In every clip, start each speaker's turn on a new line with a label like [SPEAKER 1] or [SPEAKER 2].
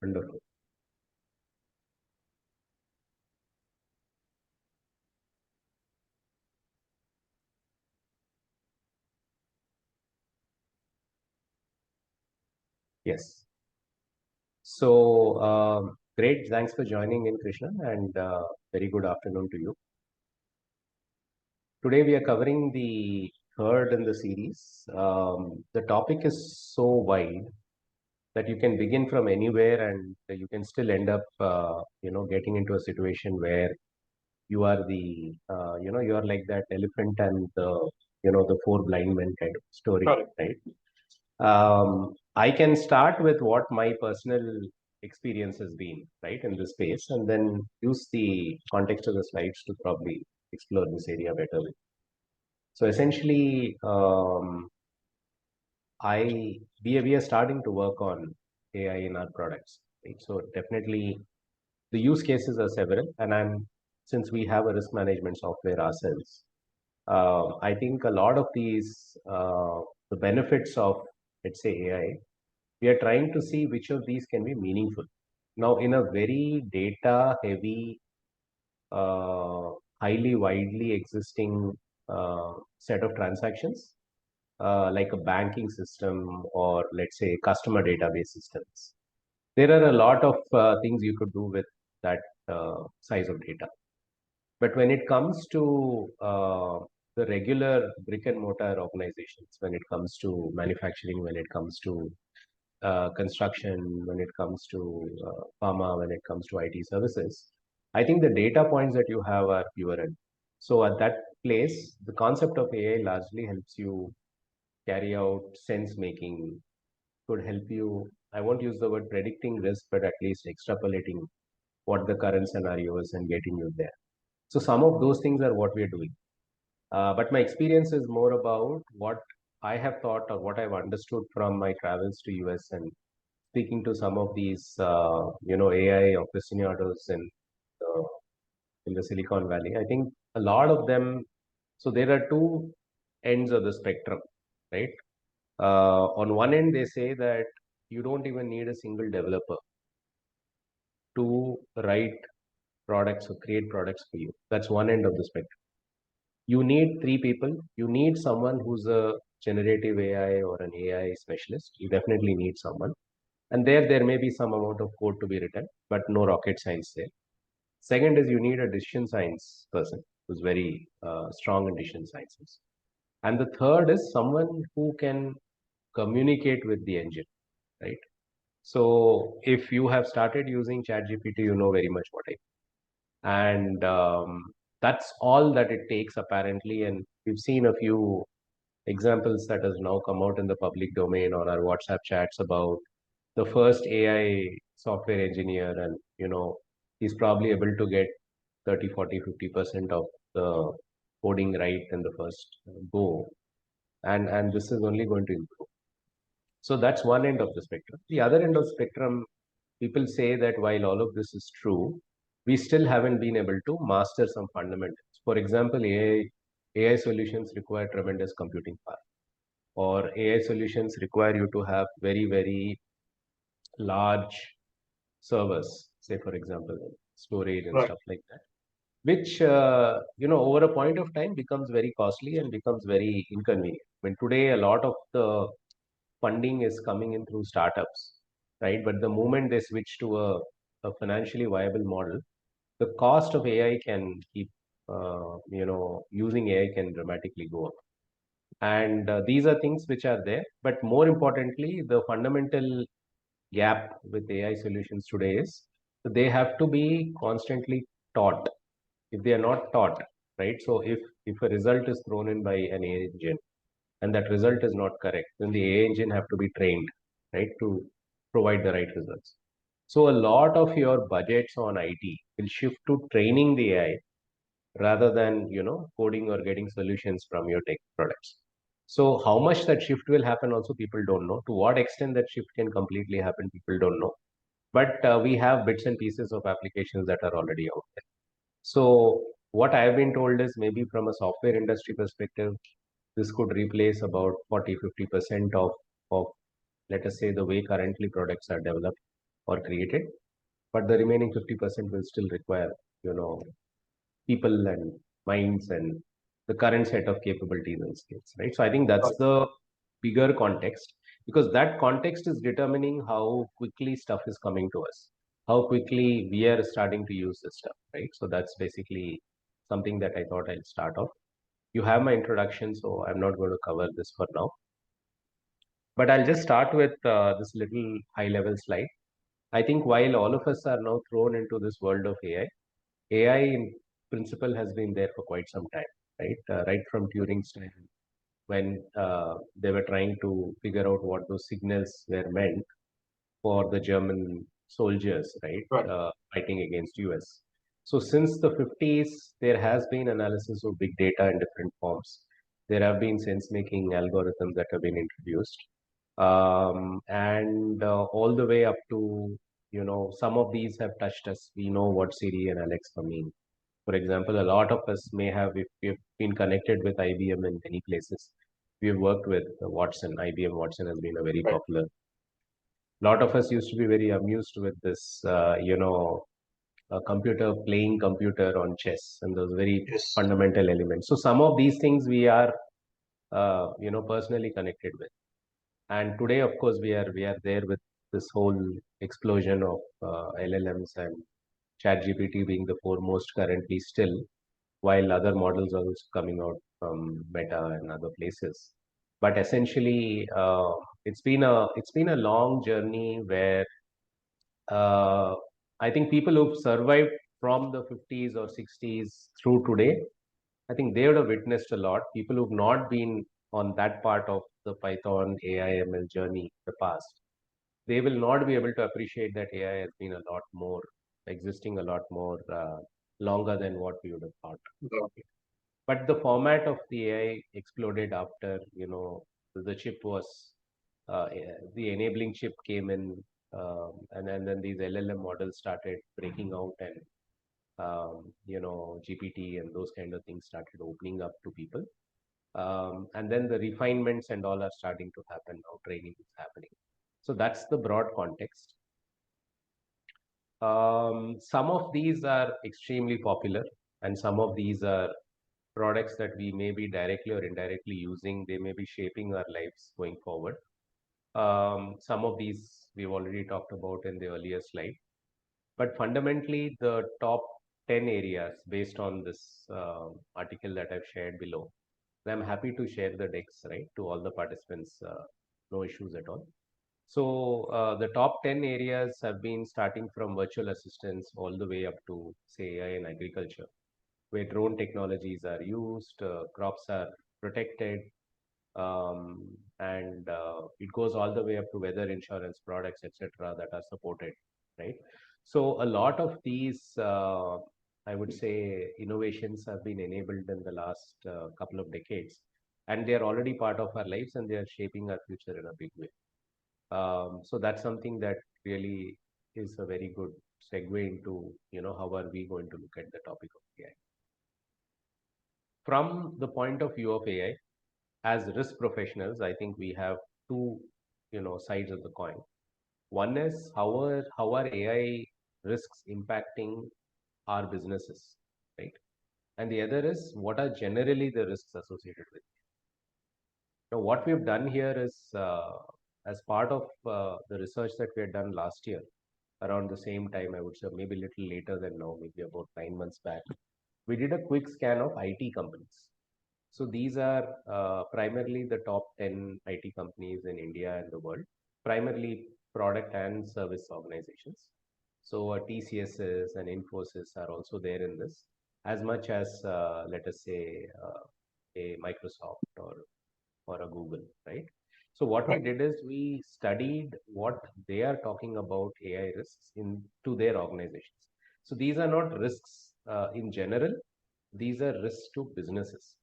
[SPEAKER 1] Wonderful. Yes. So, great. Thanks for joining in, Krishna, and very good afternoon to you. Today, we are covering the third in the series. The topic is so wide that you can begin from anywhere and you can still end up, getting into a situation where you are you are like that elephant and the four blind men kind of story,
[SPEAKER 2] Correct.
[SPEAKER 1] right? I can start with what my personal experience has been, right, in this space, and then use the context of the slides to probably explore this area better. So essentially, we are starting to work on AI in our products, right? So definitely the use cases are several, and since we have a risk management software ourselves, I think a lot of these the benefits of, let's say, AI, we are trying to see which of these can be meaningful. Now, in a very data heavy, uh, highly widely existing set of transactions, like a banking system or let's say customer database systems, there are a lot of things you could do with that size of data. But when it comes to the regular brick and mortar organizations, when it comes to manufacturing, when it comes to construction, when it comes to pharma, when it comes to IT services, I think the data points that you have are fewer. And so at that place, the concept of AI largely helps you carry out sense making, could help you. I won't use the word predicting risk, but at least extrapolating what the current scenario is and getting you there. So some of those things are what we are doing. But my experience is more about what I have thought or what I've understood from my travels to US and speaking to some of these, AI aficionados uh, in the Silicon Valley. I think a lot of them. So there are two ends of the spectrum, right? On one end, they say that you don't even need a single developer to write products or create products for you. That's one end of the spectrum. You need three people. You need someone who's a generative AI or an AI specialist. You definitely need someone. And there may be some amount of code to be written, but no rocket science there. Second is you need a decision science person who's very strong in decision sciences. And the third is someone who can communicate with the engine, right? So if you have started using ChatGPT, you know very much what I mean. And that's all that it takes apparently. And we've seen a few examples that has now come out in the public domain on our WhatsApp chats about the first AI software engineer, and he's probably able to get 30, 40, 50% of the coding right in the first go. And this is only going to improve. So that's one end of the spectrum. The other end of the spectrum, people say that while all of this is true, we still haven't been able to master some fundamentals. For example, AI solutions require tremendous computing power, or AI solutions require you to have very, very large servers, say, for example, storage and
[SPEAKER 2] Right.
[SPEAKER 1] stuff like that, which, over a point of time becomes very costly and becomes very inconvenient. When today, a lot of the funding is coming in through startups, right? But the moment they switch to a financially viable model, the cost of AI can keep, using AI can dramatically go up. And these are things which are there. But more importantly, the fundamental gap with AI solutions today is that they have to be constantly taught. If they are not taught, right? So if a result is thrown in by an AI engine and that result is not correct, then the AI engine have to be trained, right, to provide the right results. So a lot of your budgets on IT will shift to training the AI rather than coding or getting solutions from your tech products. So how much that shift will happen also people don't know. To what extent that shift can completely happen, people don't know. But we have bits and pieces of applications that are already out there. So what I have been told is maybe from a software industry perspective, this could replace about 40, 50% of let us say the way currently products are developed, or created, but the remaining 50% will still require, you know, people and minds and the current set of capabilities and skills, right? So I think that's the bigger context, because that context is determining how quickly stuff is coming to us, how quickly we are starting to use this stuff, right? So that's basically something that I thought I'll start off. You have my introduction, so I'm not going to cover this for now, but I'll just start with this little high level slide. I think while all of us are now thrown into this world of AI in principle has been there for quite some time, right? Right from Turing's time, when they were trying to figure out what those signals were meant for the German soldiers, right, fighting against US. So since the 50s, there has been analysis of big data in different forms. There have been sense-making algorithms that have been introduced, and all the way up to, you know, some of these have touched us. We know what Siri and Alexa mean. For example, a lot of us may have, if we've been connected with IBM in many places, we've worked with Watson. IBM Watson has been a very popular. A lot of us used to be very amused with this, a computer playing computer on chess and those very fundamental elements. So some of these things we are, personally connected with. And today, of course, we are there with this whole explosion of LLMs and ChatGPT being the foremost currently still, while other models are also coming out from Meta and other places. But essentially, it's been a long journey where uh, I think people who've survived from the 50s or 60s through today, I think they would have witnessed a lot. People who've not been on that part of the Python AI ML journey in the past, they will not be able to appreciate that AI has been a lot more existing, a lot more longer than what we would have thought. Okay. But the format of the AI exploded after, the chip was, the enabling chip came in, and then these LLM models started breaking out, and GPT and those kind of things started opening up to people. And then the refinements and all are starting to happen now. Training is happening. So that's the broad context. Some of these are extremely popular, and some of these are products that we may be directly or indirectly using. They may be shaping our lives going forward. Some of these we've already talked about in the earlier slide. But fundamentally, the top 10 areas based on this article that I've shared below, and I'm happy to share the decks, right, to all the participants, no issues at all. So the top 10 areas have been starting from virtual assistants all the way up to, say, AI in agriculture, where drone technologies are used, crops are protected, and it goes all the way up to weather insurance products, etc., that are supported, right? So a lot of these, I would say, innovations have been enabled in the last couple of decades, and they are already part of our lives, and they are shaping our future in a big way. So that's something that really is a very good segue into, how are we going to look at the topic of AI. From the point of view of AI, as risk professionals, I think we have two, sides of the coin. One is how are AI risks impacting our businesses, right? And the other is what are generally the risks associated with it. Now, what we've done here is, as part of the research that we had done last year, around the same time, I would say maybe a little later than now, maybe about 9 months back, we did a quick scan of IT companies. So these are primarily the top 10 IT companies in India and the world, primarily product and service organizations. So TCSs and Infosys are also there in this, as much as, let us say, a Microsoft or a Google, right? So what we did is we studied what they are talking about AI risks into their organizations. So these are not risks in general; these are risks to businesses,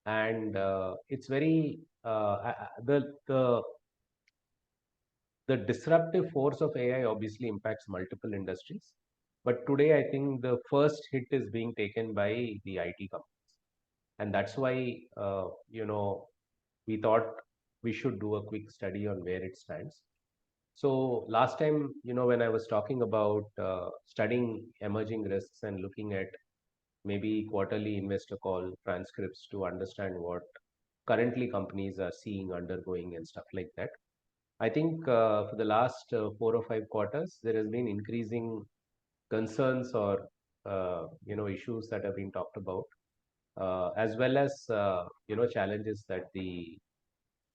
[SPEAKER 1] and it's very the disruptive force of AI obviously impacts multiple industries. But today, I think the first hit is being taken by the IT companies, and that's why we thought we should do a quick study on where it stands. So last time, when I was talking about studying emerging risks and looking at maybe quarterly investor call transcripts to understand what currently companies are seeing, undergoing, and stuff like that. I think for the last 4 or 5 quarters, there has been increasing concerns or issues that have been talked about, as well as challenges that the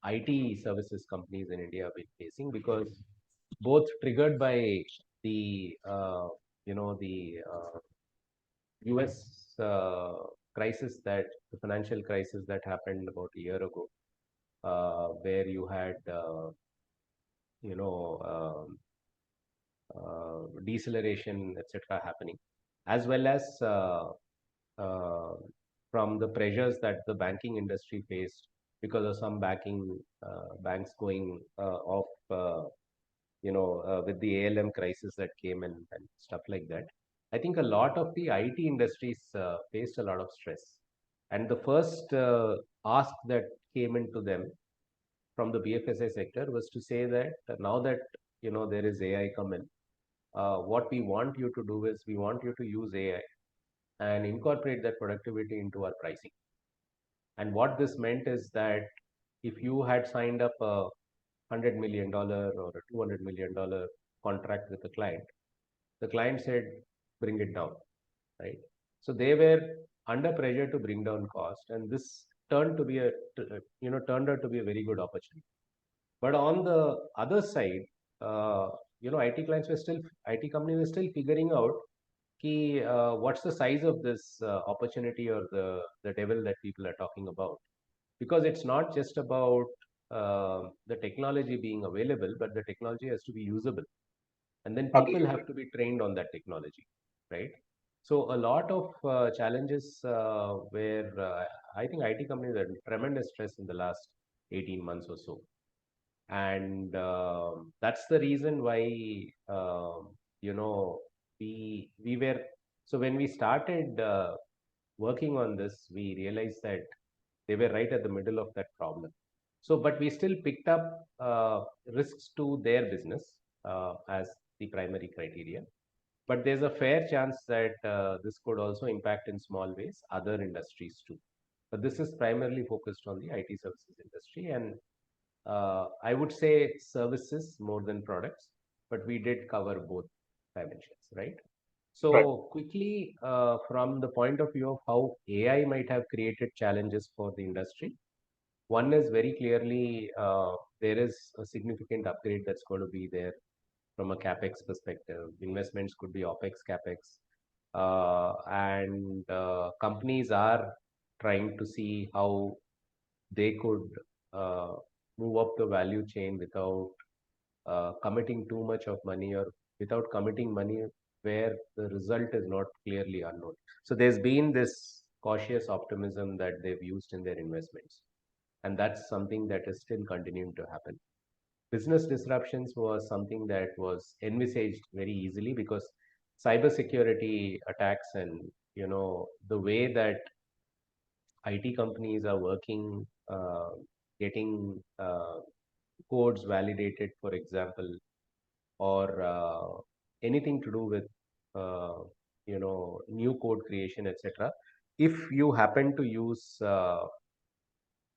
[SPEAKER 1] IT services companies in India have been facing, because both triggered by the US crisis, that the financial crisis that happened about a year ago, where you had you know deceleration, etc., happening, as well as uh, from the pressures that the banking industry faced because of some banks going off, with the ALM crisis that came and stuff like that. I think a lot of the IT industries faced a lot of stress. And the first ask that came into them from the BFSI sector was to say that now that there is AI coming, what we want you to do is we want you to use AI and incorporate that productivity into our pricing. And what this meant is that if you had signed up a $100 million or a $200 million contract with a client, the client said, bring it down, right? So they were under pressure to bring down cost, and this turned out to be a very good opportunity. But on the other side, uh, IT companies were still figuring out what's the size of this opportunity or the devil that people are talking about, because it's not just about the technology being available, but the technology has to be usable, and then people
[SPEAKER 2] Absolutely.
[SPEAKER 1] have to be trained on that technology, right? So a lot of challenges where I think IT companies are in tremendous stress in the last 18 months or so, and that's the reason why you know we were so when we started working on this, we realized that they were right at the middle of that problem. So but we still picked up risks to their business as the primary criteria, but there's a fair chance that this could also impact in small ways other industries too. But this is primarily focused on the IT services industry, and I would say services more than products, but we did cover both dimensions, right?
[SPEAKER 2] Right.
[SPEAKER 1] So quickly, from the point of view of how AI might have created challenges for the industry, one is very clearly there is a significant upgrade that's going to be there from a capex perspective. Investments could be opex, capex, and companies are trying to see how they could uh, move up the value chain without committing too much of money, or without committing money where the result is not clearly unknown. So there's been this cautious optimism that they've used in their investments, and that's something that is still continuing to happen. Business disruptions was something that was envisaged very easily, because cybersecurity attacks and the way that IT companies are working, getting codes validated, for example, or anything to do with new code creation, etc. If you happen to use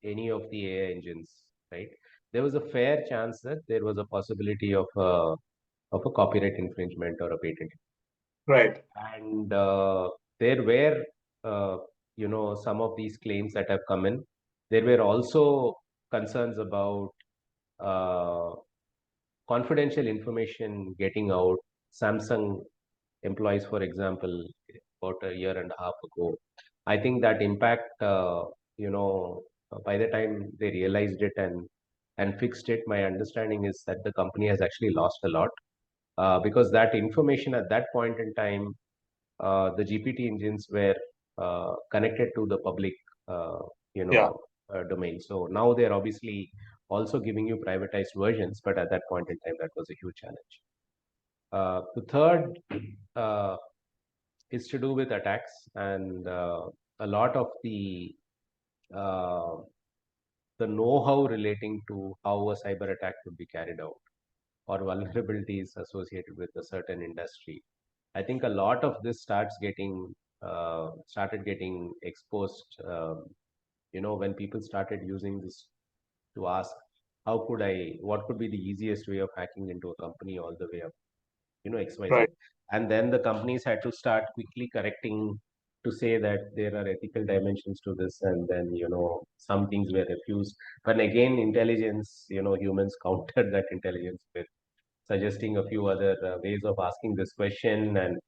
[SPEAKER 1] any of the AI engines, right, there was a fair chance that there was a possibility of a copyright infringement or a patent.
[SPEAKER 2] Right.
[SPEAKER 1] And there were some of these claims that have come in. There were also concerns about uh, confidential information getting out. Samsung employees, for example, about a year and a half ago, I think that impact, by the time they realized it and fixed it, my understanding is that the company has actually lost a lot, because that information at that point in time, the GPT engines were connected to the public, uh,
[SPEAKER 2] Yeah.
[SPEAKER 1] domain. So now they're obviously also giving you privatized versions, but at that point in time, that was a huge challenge. The third uh, is to do with attacks, and a lot of uh, the know-how relating to how a cyber attack would be carried out. or vulnerabilities associated with a certain industry. I think a lot of this started getting exposed. When people started using this to ask, what could be the easiest way of hacking into a company all the way up, XYZ.
[SPEAKER 2] Right.
[SPEAKER 1] And then the companies had to start quickly correcting to say that there are ethical dimensions to this, and then, some things were refused. But again, intelligence, humans countered that intelligence with suggesting a few other ways of asking this question. And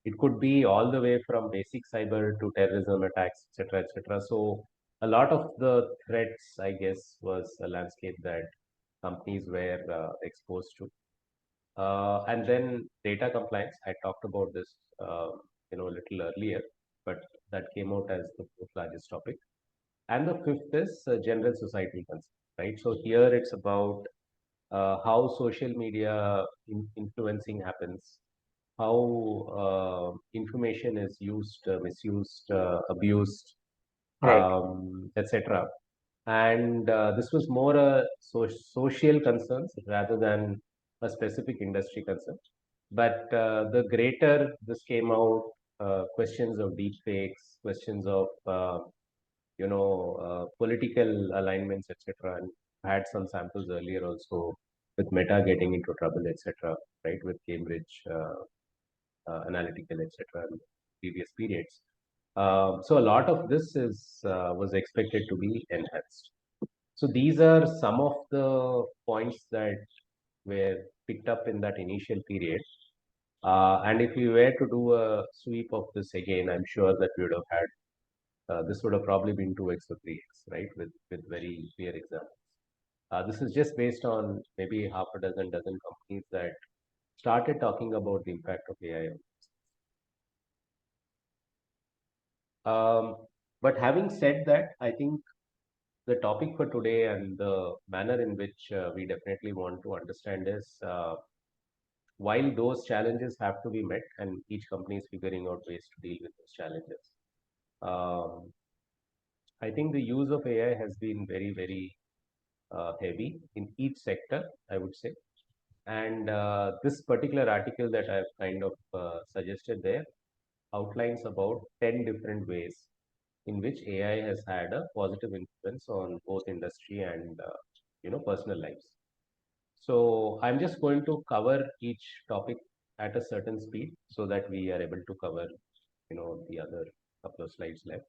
[SPEAKER 1] it could be all the way from basic cyber to terrorism attacks, etc., etc. So a lot of the threats, I guess, was a landscape that companies were exposed to. And then data compliance. I talked about this, a little earlier, but that came out as the fourth largest topic. And the fifth is general societal concern, right? So here it's about how social media influencing happens, how information is used, misused, abused,
[SPEAKER 2] Right.
[SPEAKER 1] etc. And this was more a social concerns rather than a specific industry concern. But the greater this came out, questions of deep fakes, questions of political alignments, etc. And I had some samples earlier also with Meta getting into trouble, etc. Right, with Cambridge Analytical, etc. in previous periods. So a lot of this is was expected to be enhanced. So these are some of the points that were picked up in that initial period. And if we were to do a sweep of this again, I'm sure that we would have had this would have probably been 2x or 3x, right, with very clear examples. This is just based on maybe half a dozen companies that started talking about the impact of AI. But having said that, I think the topic for today and the manner in which we definitely want to understand is, while those challenges have to be met and each company is figuring out ways to deal with those challenges, um, I think the use of AI has been very, very heavy in each sector, I would say. And this particular article that I've kind of suggested there outlines about 10 different ways in which AI has had a positive influence on both industry and personal lives. So I'm just going to cover each topic at a certain speed so that we are able to cover the other couple of slides left.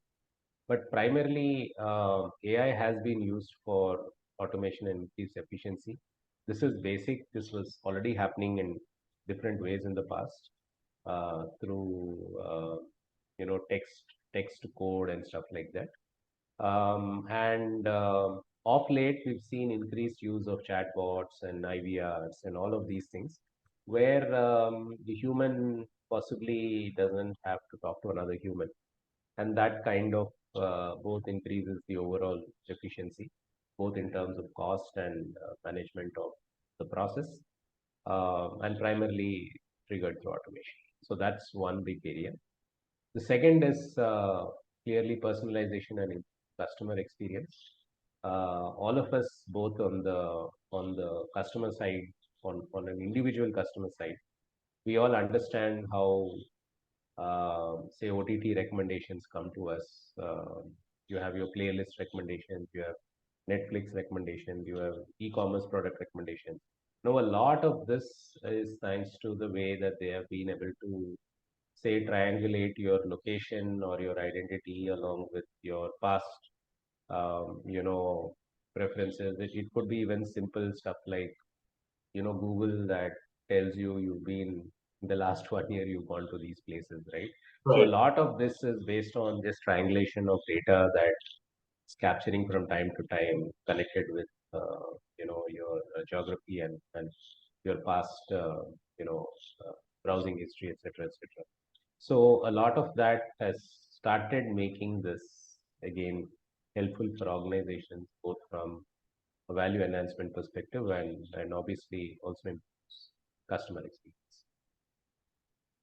[SPEAKER 1] But primarily, AI has been used for automation and increased efficiency. This is basic. This was already happening in different ways in the past, through text to code and stuff like that. And Of late, we've seen increased use of chatbots and IVRs and all of these things, where the human possibly doesn't have to talk to another human, and that kind of both increases the overall efficiency, both in terms of cost and management of the process, and primarily triggered through automation. So that's one big area. The second is clearly personalization and customer experience. All of us, both on the customer side, on an individual customer side, we all understand how, say, OTT recommendations come to us. You have your playlist recommendations, you have Netflix recommendations, you have e-commerce product recommendations. Now, a lot of this is thanks to the way that they have been able to, say, triangulate your location or your identity along with your past, preferences. It could be even simple stuff like, Google that tells you you've been in the last 1 year, you've gone to these places, right? So a
[SPEAKER 2] Right.
[SPEAKER 1] lot of this is based on this triangulation of data that's capturing from time to time, connected with, your geography and your past, you know, browsing history, etc., etc. So a lot of that has started making this again helpful for organizations, both from a value enhancement perspective and obviously also improves customer experience.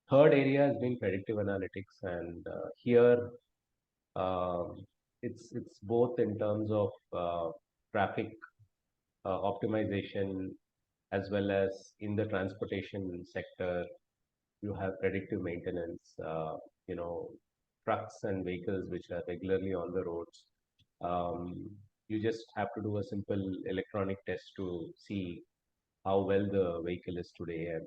[SPEAKER 1] Third area has been predictive analytics, and here, um, it's both in terms of traffic optimization as well as in the transportation sector, you have predictive maintenance, trucks and vehicles which are regularly on the roads. You just have to do a simple electronic test to see how well the vehicle is today, and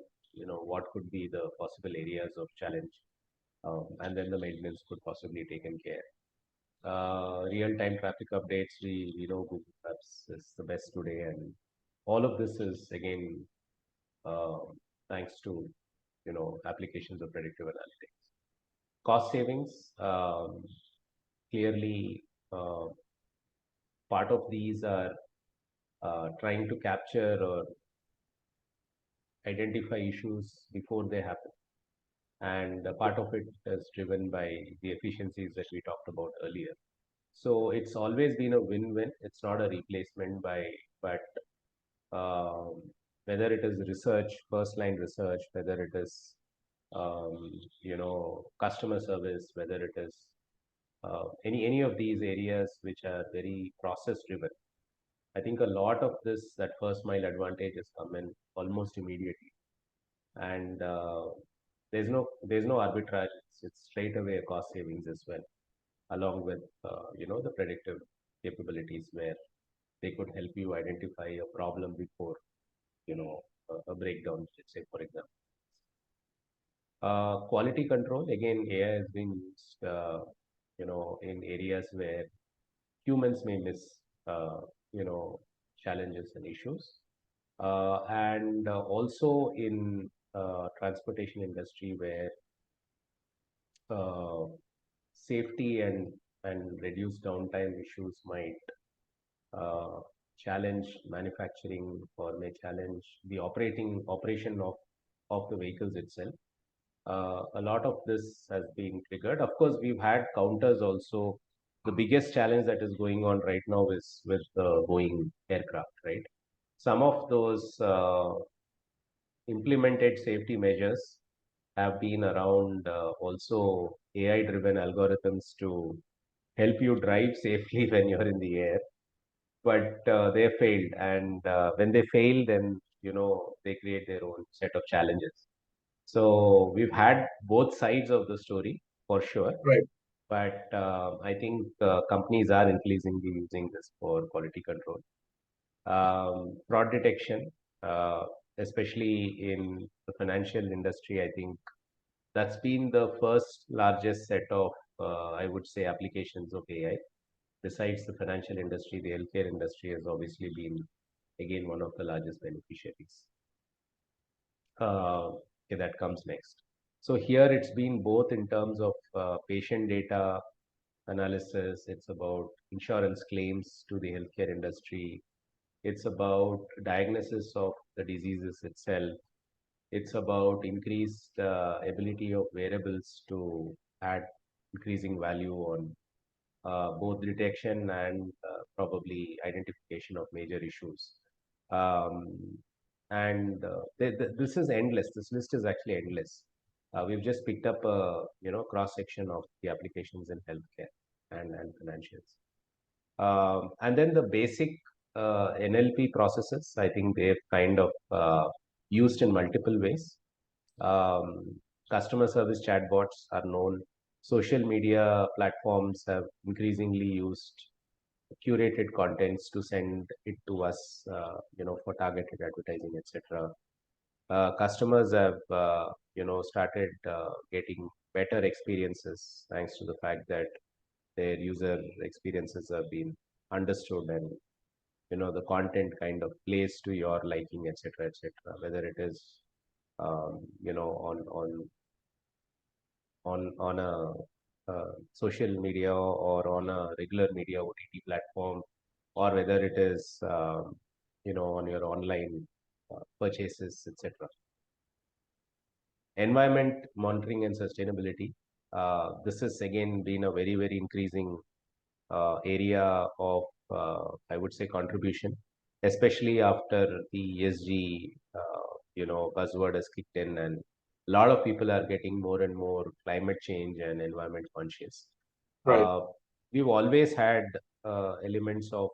[SPEAKER 1] what could be the possible areas of challenge, and then the maintenance could possibly taken care. Real-time traffic updates, we know Google Maps is the best today, and all of this is again uh, thanks to applications of predictive analytics. Cost savings, clearly, part of these are trying to capture or identify issues before they happen. And a part of it is driven by the efficiencies that we talked about earlier. So it's always been a win-win. It's not a replacement but um, whether it is research, first-line research, whether it is customer service, whether it is any of these areas which are very process-driven. I think a lot of this, that first mile advantage, has come in almost immediately, and there's no arbitrage. It's straight away a cost savings as well, along with the predictive capabilities where they could help you identify a problem before a breakdown, let's say, for example. Quality control, again, AI has been used in areas where humans may miss challenges and issues, and also in transportation industry where uh, safety and reduced downtime issues might uh, challenge manufacturing, or may challenge the operation of the vehicles itself. A lot of this has been triggered. Of course, we've had counters also. The biggest challenge that is going on right now is with the Boeing aircraft, right? Some of those implemented safety measures have been around also AI-driven algorithms to help you drive safely when you're in the air. But they failed, and when they fail, then they create their own set of challenges. So we've had both sides of the story for sure,
[SPEAKER 2] Right.
[SPEAKER 1] but I think companies are increasingly using this for quality control. Fraud detection, especially in the financial industry, I think that's been the first largest set of, I would say, applications of AI. Besides the financial industry, the healthcare industry has obviously been, again, one of the largest beneficiaries. Okay, that comes next. So here it's been both in terms of patient data analysis, it's about insurance claims to the healthcare industry, it's about diagnosis of the diseases itself, it's about increased ability of wearables to add increasing value on both detection and probably identification of major issues. Um, and this is endless. This list is actually endless. We've just picked up a cross section of the applications in healthcare and financials. And then the basic NLP processes, I think they've kind of used in multiple ways. Customer service chatbots are known. Social media platforms have increasingly used curated contents to send it to us, for targeted advertising, etc. Customers have, started getting better experiences thanks to the fact that their user experiences have been understood, and the content kind of plays to your liking, etc., etc. Whether it is on a social media or on a regular media OTT platform, or whether it is on your online purchases, etc. Environment monitoring and sustainability. This has again been a very, very increasing area of, I would say, contribution, especially after the ESG, buzzword has kicked in, and a lot of people are getting more and more climate change and environment conscious.
[SPEAKER 2] Right.
[SPEAKER 1] We've always had elements of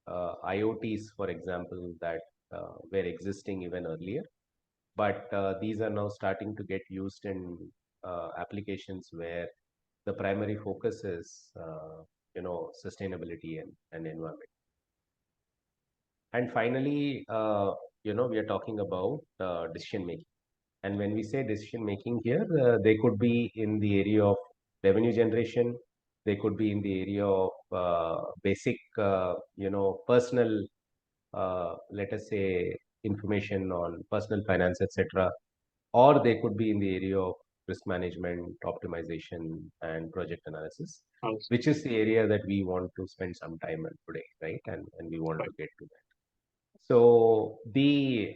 [SPEAKER 1] IoTs, for example, that were existing even earlier. But these are now starting to get used in applications where the primary focus is, sustainability and environment. And finally, we are talking about decision making. And when we say decision making here, they could be in the area of revenue generation. They could be in the area of basic, personal, let us say, information on personal finance, etc. Or they could be in the area of risk management, optimization, and project analysis, which is the area that we want to spend some time on today, right? And we want
[SPEAKER 2] Right.
[SPEAKER 1] to get to that. So the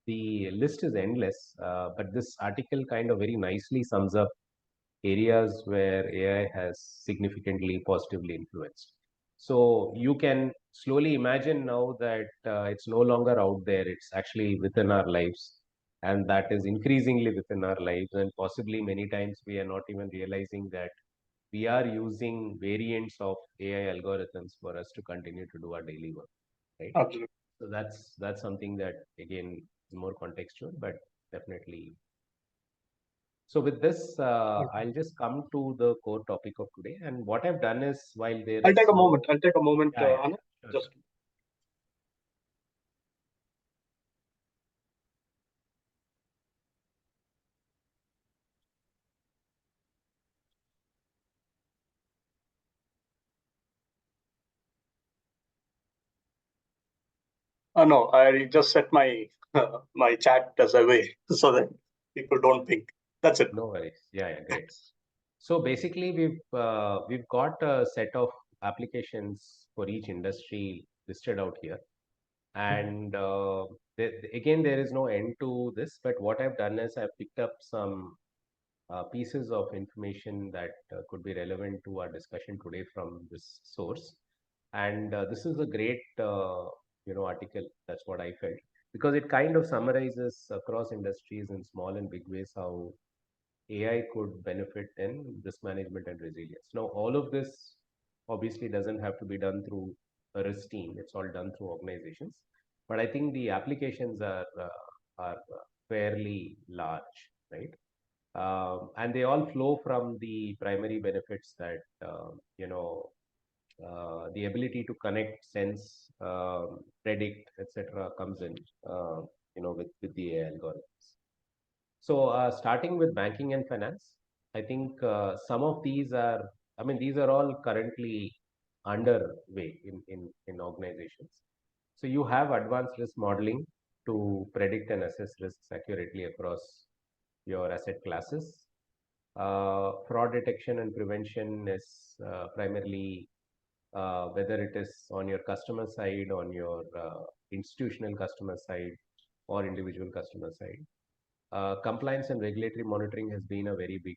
[SPEAKER 1] list is endless, but this article kind of very nicely sums up areas where AI has significantly positively influenced. So you can slowly imagine now that it's no longer out there, it's actually within our lives. And that is increasingly within our lives. And possibly many times we are not even realizing that we are using variants of AI algorithms for us to continue to do our daily work, right?
[SPEAKER 2] Absolutely.
[SPEAKER 1] So that's something that again is more contextual, but definitely. So with this, I'll just come to the core topic of today. And what I've done is, while there
[SPEAKER 2] I'll
[SPEAKER 1] is
[SPEAKER 2] take a
[SPEAKER 1] no,
[SPEAKER 2] moment. I'll take a moment,
[SPEAKER 1] yeah, yeah,
[SPEAKER 2] Anand.
[SPEAKER 1] sure,
[SPEAKER 2] Just
[SPEAKER 1] sure.
[SPEAKER 2] no, I just set my my chat as a way so that people don't think. That's it.
[SPEAKER 1] No worries. Yeah, yeah, great. So basically, we've got a set of applications for each industry listed out here. And again, there is no end to this. But what I've done is I've picked up some pieces of information that could be relevant to our discussion today from this source. And this is a great, article. That's what I felt, because it kind of summarizes across industries in small and big ways how AI could benefit in risk management and resilience. Now, all of this obviously doesn't have to be done through a risk team. It's all done through organizations. But I think the applications are fairly large, right? And they all flow from the primary benefits that the ability to connect, sense, predict, etc., comes in, with the AI algorithms. So, starting with banking and finance, I think some of these are, I mean, these are all currently underway in organizations. So, you have advanced risk modeling to predict and assess risks accurately across your asset classes. Fraud detection and prevention is primarily whether it is on your customer side, on your institutional customer side, or individual customer side. Compliance and regulatory monitoring has been a very big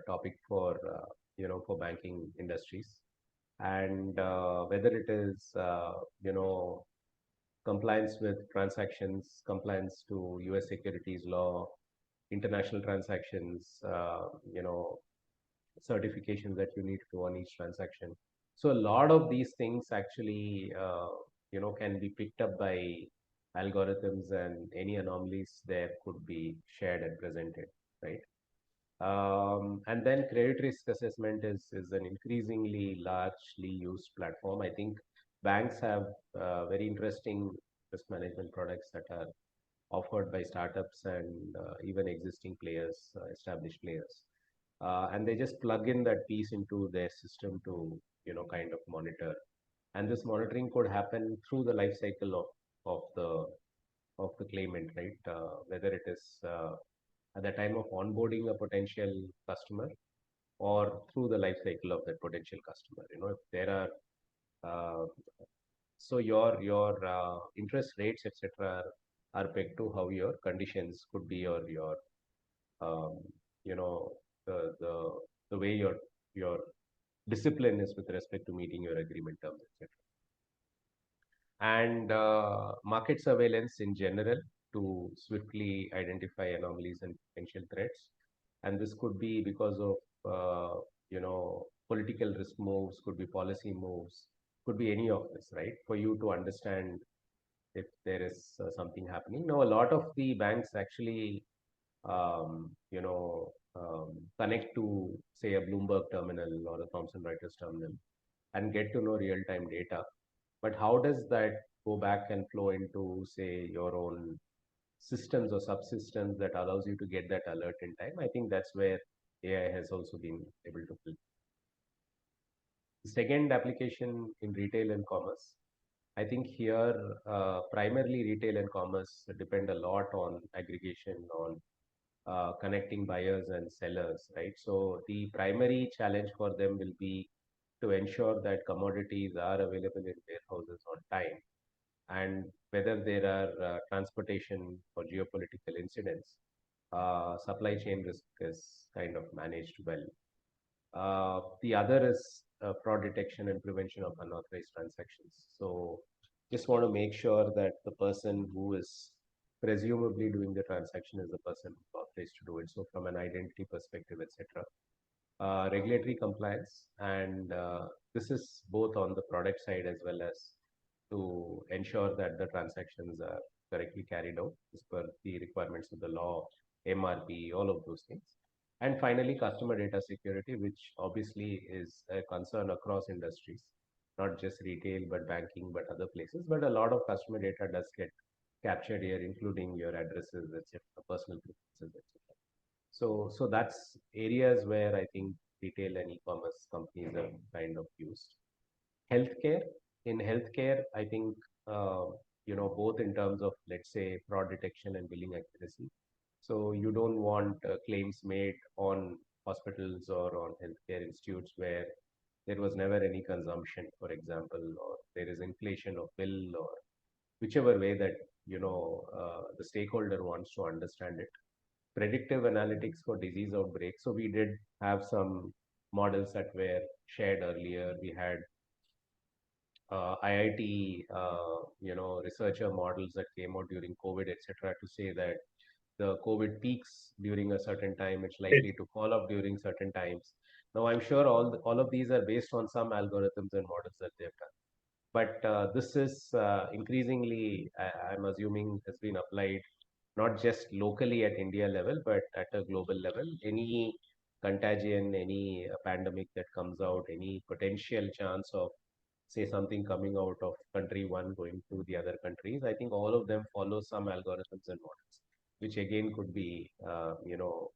[SPEAKER 1] topic for for banking industries, and whether it is compliance with transactions, compliance to U.S. securities law, international transactions, certifications that you need to do on each transaction. So a lot of these things actually, can be picked up by algorithms, and any anomalies there could be shared and presented, right? And then credit risk assessment is an increasingly largely used platform. I think banks have very interesting risk management products that are offered by startups and even existing players, established players. And they just plug in that piece into their system to, kind of monitor. And this monitoring could happen through the life cycle of the of the claimant, right? Whether it is at the time of onboarding a potential customer, or through the life cycle of that potential customer. If there are uh, so your interest rates, etc., are pegged to how your conditions could be, or your um, you know the the way your discipline is with respect to meeting your agreement terms, etc. And market surveillance in general to swiftly identify anomalies and potential threats. And this could be because of political risk moves, could be policy moves, could be any of this, right? For you to understand if there is something happening. Now, a lot of the banks actually, connect to, say, a Bloomberg terminal or a Thomson Reuters terminal and get to know real-time data. But how does that go back and flow into, say, your own systems or subsystems that allows you to get that alert in time? I think that's where AI has also been able to help. The second application in retail and commerce, I think here primarily retail and commerce depend a lot on aggregation, on connecting buyers and sellers, right? So the primary challenge for them will be to ensure that commodities are available in warehouses on time, and whether there are transportation or geopolitical incidents, supply chain risk is kind of managed well. The other is fraud detection and prevention of unauthorized transactions. So just want to make sure that the person who is presumably doing the transaction is the person who's authorized to do it. So from an identity perspective, etc. Regulatory compliance, and this is both on the product side as well as to ensure that the transactions are correctly carried out as per the requirements of the law, MRP, all of those things. And finally, customer data security, which obviously is a concern across industries, not just retail, but banking, but other places. But a lot of customer data does get captured here, including your addresses, etc., personal preferences, etc. So that's areas where I think retail and e-commerce companies are kind of used. Healthcare, in healthcare, I think, both in terms of, let's say, fraud detection and billing accuracy. So you don't want claims made on hospitals or on healthcare institutes where there was never any consumption, for example, or there is inflation of bill, or whichever way that, the stakeholder wants to understand it. Predictive analytics for disease outbreaks. So we did have some models that were shared earlier. We had IIT, researcher models that came out during COVID, etc., to say that the COVID peaks during a certain time, it's likely to fall off during certain times. Now, I'm sure all of these are based on some algorithms and models that they've done. But this is increasingly, I'm assuming, has been applied not just locally at India level, but at a global level. Any contagion, any pandemic that comes out, any potential chance of, say, something coming out of country one going to the other countries, I think all of them follow some algorithms and models, which again could be,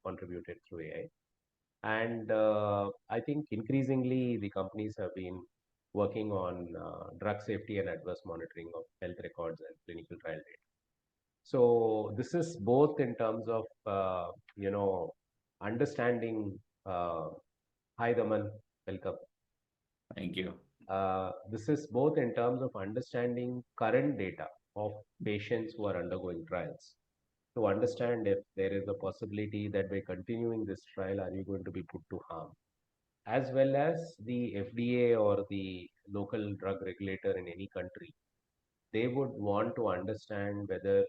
[SPEAKER 1] contributed through AI. And I think increasingly the companies have been working on drug safety and adverse monitoring of health records and clinical trial data. So this is both in terms of, understanding. Hi, Daman, welcome.
[SPEAKER 3] Thank you.
[SPEAKER 1] This is both in terms of understanding current data of patients who are undergoing trials, to understand if there is a possibility that by continuing this trial, are you going to be put to harm, as well as the FDA or the local drug regulator in any country. They would want to understand whether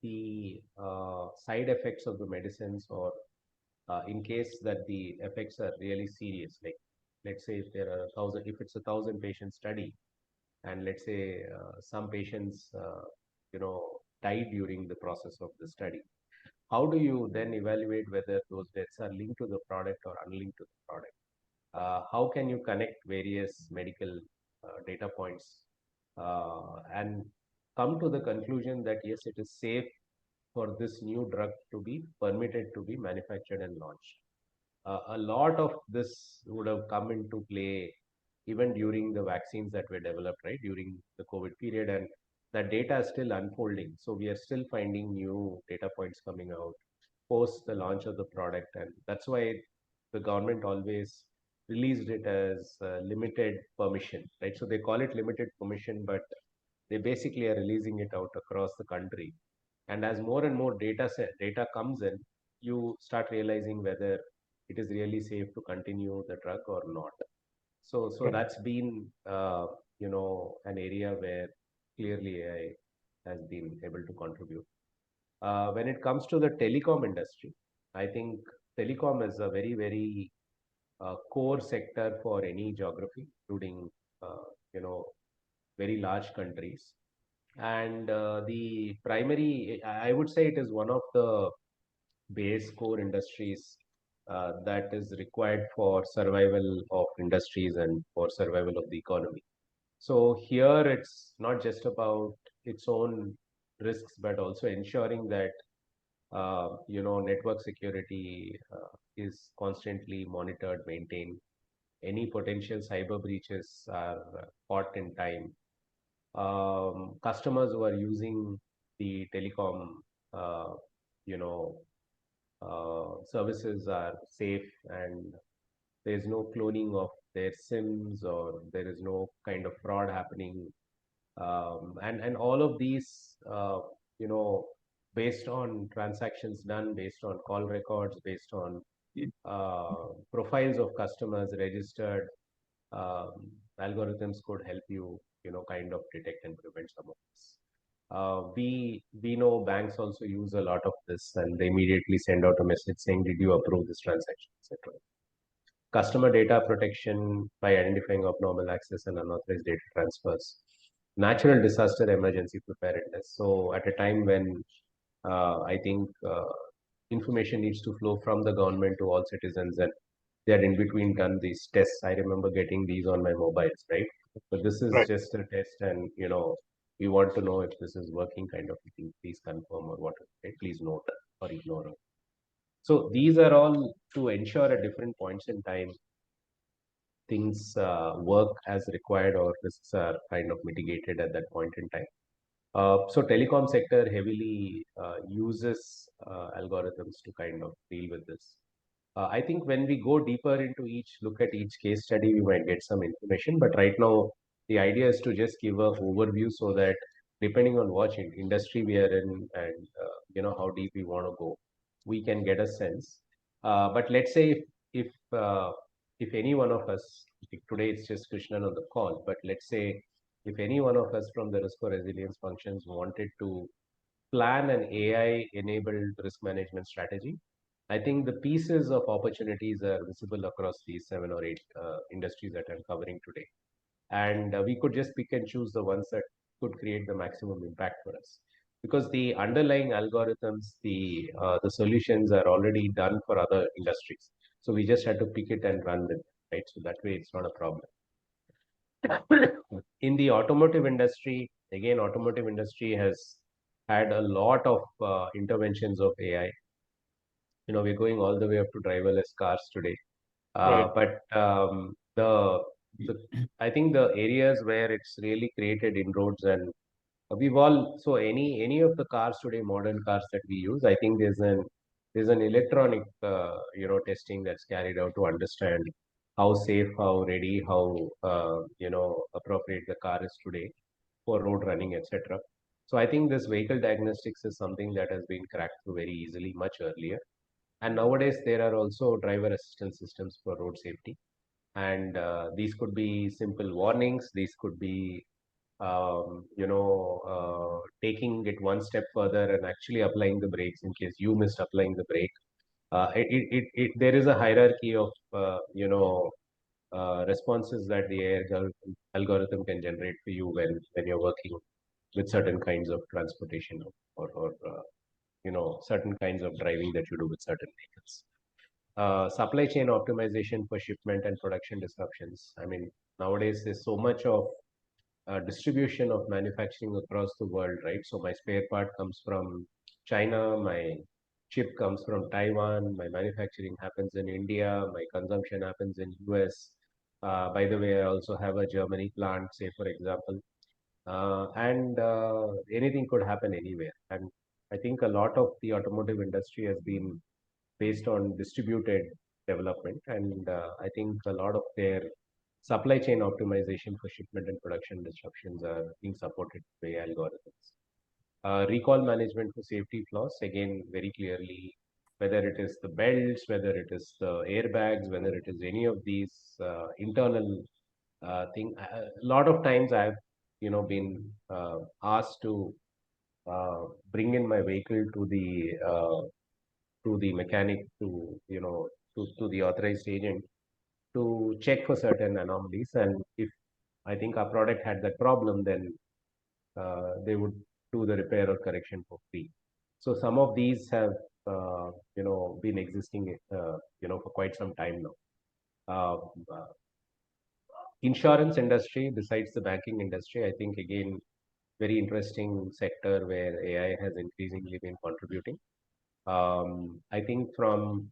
[SPEAKER 1] the side effects of the medicines, or in case that the effects are really serious, like let's say if there are 1,000, if it's 1,000 patient study, and let's say some patients, died during the process of the study. How do you then evaluate whether those deaths are linked to the product or unlinked to the product? How can you connect various medical data points and come to the conclusion that yes, it is safe for this new drug to be permitted to be manufactured and launched? A lot of this would have come into play even during the vaccines that were developed, right, during the COVID period, and that data is still unfolding. So we are still finding new data points coming out post the launch of the product, and that's why the government always released it as limited permission, right? So they call it limited permission, but they basically are releasing it out across the country. And as more and more data comes in, you start realizing whether it is really safe to continue the drug or not. So that's been, an area where clearly AI has been able to contribute. When it comes to the telecom industry, I think telecom is a very, very core sector for any geography, including, very large countries. And the primary, I would say it is one of the base core industries that is required for survival of industries and for survival of the economy. So here it's not just about its own risks, but also ensuring that network security is constantly monitored, maintained. Any potential cyber breaches are caught in time. Customers who are using the telecom, uh, you know, services are safe, and there's no cloning of their SIMs, or there is no kind of fraud happening. And all of these, you know, based on transactions done, based on call records, based on profiles of customers registered, um, algorithms could help you, kind of detect and prevent some of this. We know banks also use a lot of this, and they immediately send out a message saying, "Did you approve this transaction?" etc. Customer data protection by identifying abnormal access and unauthorized data transfers. Natural disaster emergency preparedness. So at a time when I think information needs to flow from the government to all citizens, and they had in between done these tests. I remember getting these on my mobiles, right? But this is
[SPEAKER 2] Right.
[SPEAKER 1] just a test, and we want to know if this is working, kind of thing. Please confirm or what, right? Please note or ignore. So these are all to ensure at different points in time things work as required, or risks are kind of mitigated at that point in time. So telecom sector heavily uses algorithms to kind of deal with this. I think when we go deeper into look at each case study, we might get some information. But right now, the idea is to just give a overview so that depending on what industry we are in, and how deep we want to go, we can get a sense. But let's say if any one of us, today it's just Krishnan on the call, but let's say if any one of us from the risk or resilience functions wanted to plan an AI-enabled risk management strategy, I think the pieces of opportunities are visible across these 7 or 8 industries that I'm covering today. And we could just pick and choose the ones that could create the maximum impact for us. Because the underlying algorithms, the solutions are already done for other industries. So we just had to pick it and run with it, right? So that way it's not a problem. In the automotive industry, again, automotive industry has had a lot of interventions of AI. We're going all the way up to driverless cars today.
[SPEAKER 2] Right.
[SPEAKER 1] But the I think the areas where it's really created inroads, and we've all, so any of the cars today, modern cars that we use, I think there's an electronic testing that's carried out to understand how safe, how ready, how appropriate the car is today for road running, etc. So I think this vehicle diagnostics is something that has been cracked through very easily much earlier. And nowadays there are also driver assistance systems for road safety, and these could be simple warnings. These could be taking it one step further and actually applying the brakes in case you missed applying the brake. There is a hierarchy of responses that the AI algorithm can generate for you when you're working with certain kinds of transportation, or certain kinds of driving that you do with certain vehicles. Supply chain optimization for shipment and production disruptions. I mean, nowadays there's so much of distribution of manufacturing across the world, right? So my spare part comes from China, my chip comes from Taiwan, my manufacturing happens in India, my consumption happens in US. By the way, I also have a Germany plant, say for example, and anything could happen anywhere. And I think a lot of the automotive industry has been based on distributed development, and I think a lot of their supply chain optimization for shipment and production disruptions are being supported by algorithms. Recall management for safety flaws, again, very clearly, whether it is the belts, whether it is the airbags, whether it is any of these internal thing. A lot of times I've been asked to bring in my vehicle to the mechanic, to the authorized agent, to check for certain anomalies. And if I think our product had that problem, then they would do the repair or correction for free. So some of these have been existing for quite some time now. Uh, uh, Insurance industry, besides the banking industry, I think again very interesting sector where AI has increasingly been contributing. I think from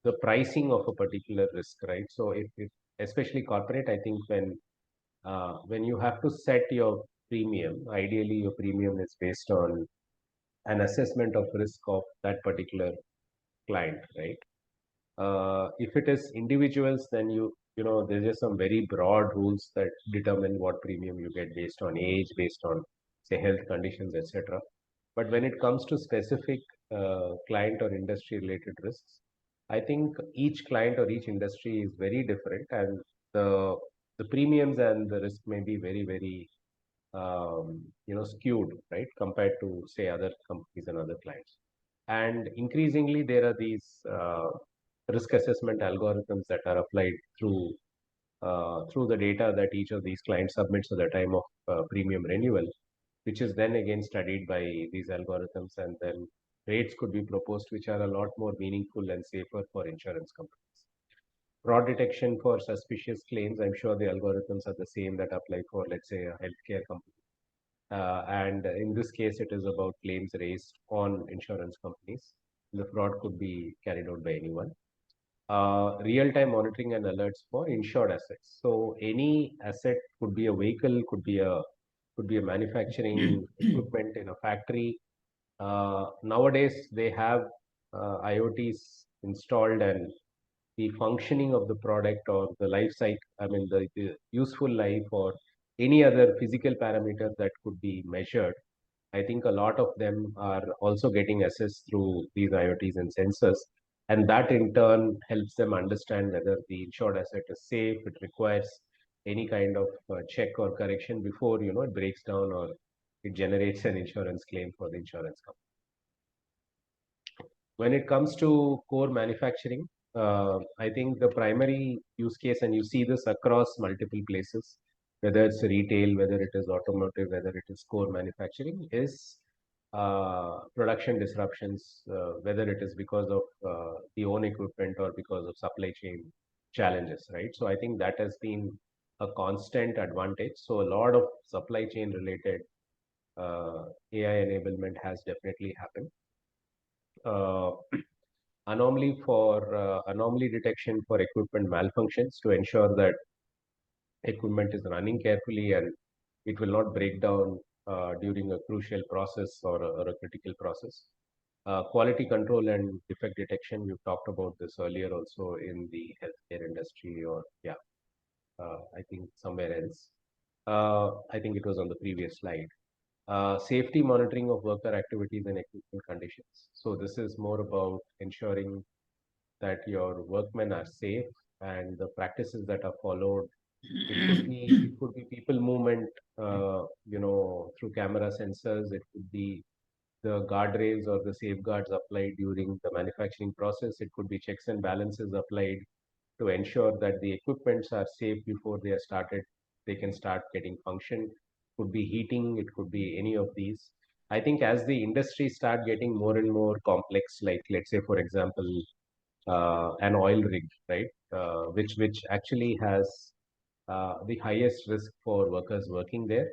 [SPEAKER 1] the pricing of a particular risk, right? So if especially corporate, I think when you have to set your premium, ideally your premium is based on an assessment of risk of that particular client, right? If it is individuals, then there's just some very broad rules that determine what premium you get based on age, based on say health conditions, etc. But when it comes to specific client or industry related risks, I think each client or each industry is very different, and the the premiums and the risk may be very very skewed, right, compared to say other companies and other clients. And increasingly, there are these risk assessment algorithms that are applied through the data that each of these clients submits at the time of premium renewal, which is then again studied by these algorithms, and then rates could be proposed which are a lot more meaningful and safer for insurance companies. Fraud detection for suspicious claims, I'm sure the algorithms are the same that apply for, let's say, a healthcare company. And in this case, it is about claims raised on insurance companies. The fraud could be carried out by anyone. Real-time monitoring and alerts for insured assets. So any asset could be a vehicle, could be a manufacturing equipment in a factory. Nowadays, they have IoTs installed, and the functioning of the product or the life cycle, I mean, the useful life or any other physical parameters that could be measured, I think a lot of them are also getting assessed through these IoTs and sensors. And that in turn helps them understand whether the insured asset is safe, it requires any kind of check or correction before, it breaks down or it generates an insurance claim for the insurance company. When it comes to core manufacturing, I think the primary use case, and you see this across multiple places, whether it's retail, whether it is automotive, whether it is core manufacturing, is production disruptions, whether it is because of the own equipment or because of supply chain challenges, right? So I think that has been a constant advantage. So a lot of supply chain related AI enablement has definitely happened. Uh, anomaly detection for equipment malfunctions to ensure that equipment is running carefully and it will not break down during a crucial process or a critical process. Quality control and defect detection, we've talked about this earlier also in the healthcare industry, or yeah, I think somewhere else. I think it was on the previous slide. Safety monitoring of worker activities and equipment conditions. So this is more about ensuring that your workmen are safe and the practices that are followed. It could be people movement, through camera sensors. It could be the guardrails or the safeguards applied during the manufacturing process. It could be checks and balances applied to ensure that the equipments are safe before they are started. They can start getting function. Could be heating. It could be any of these. I think as the industry start getting more and more complex, like let's say for example, an oil rig, right? Which actually has the highest risk for workers working there,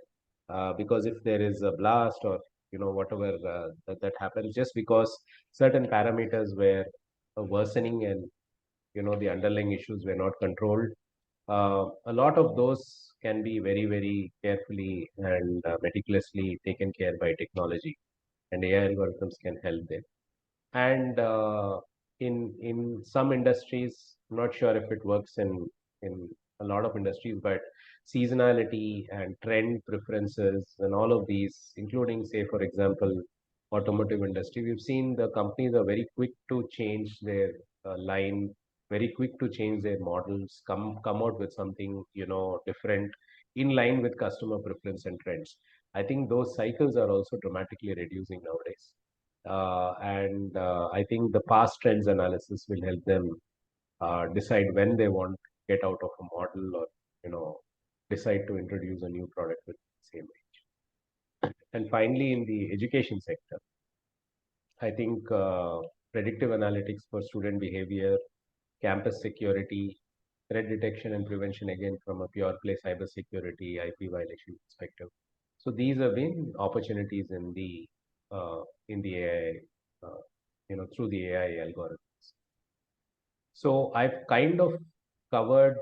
[SPEAKER 1] because if there is a blast or whatever that happens, just because certain parameters were worsening and the underlying issues were not controlled, a lot of those can be very very carefully and meticulously taken care by technology, and AI algorithms can help there. And in some industries, I'm not sure if it works in a lot of industries, but seasonality and trend preferences and all of these, including say for example automotive industry, we've seen the companies are very quick to change their line, very quick to change their models, come out with something different in line with customer preference and trends. I think those cycles are also dramatically reducing nowadays. And I think the past trends analysis will help them decide when they want to get out of a model, or decide to introduce a new product with the same range. And finally, in the education sector, I think predictive analytics for student behavior, campus security, threat detection and prevention, again from a pure play cybersecurity, IP violation perspective. So these have been opportunities in the AI, through the AI algorithms. So I've kind of covered